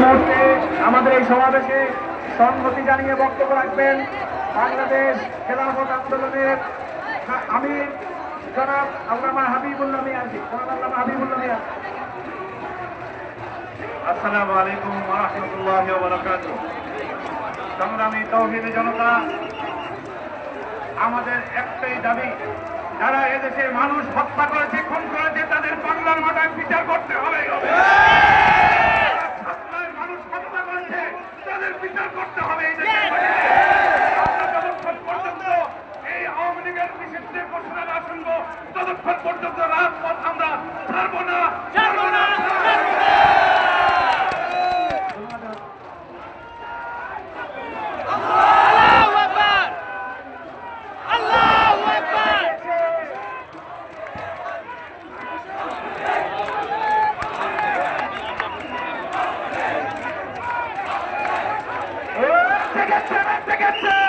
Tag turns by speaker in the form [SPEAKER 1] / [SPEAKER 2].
[SPEAKER 1] মুহূর্তে আমাদের এই সমাবেশে সংহতি জানিয়ে বক্তব্য রাখবেন বাংলাদেশ খেলাফত আন্দোলনের আমির জনাব আল্লামা হাবিবুল্লাহ মিয়াজি। জনাব আল্লামা হাবিবুল্লাহ মিয়াজি।
[SPEAKER 2] আসসালামু আলাইকুম ওয়া রাহমাতুল্লাহি ওয়া বারাকাতুহু। সংগ্রামী তৌহিদি জনতা, আমাদের একটাই দাবি, যারা এদেশে মানুষ হত্যা করেছে, খুন করেছে, তাদের বাংলার মাথায় বিচার করতে হবে। মানুষ হত্যা করেছে, তাদের বিচার করতে হবে। এই দেশে আমরা যতক্ষণ পর্যন্ত এই আওয়ামী লীগের নিষিদ্ধের ঘোষণা না শুনবো, ততক্ষণ পর্যন্ত রাজপথ আমরা ছাড়বো না, ছাড়বো না।
[SPEAKER 1] Take it!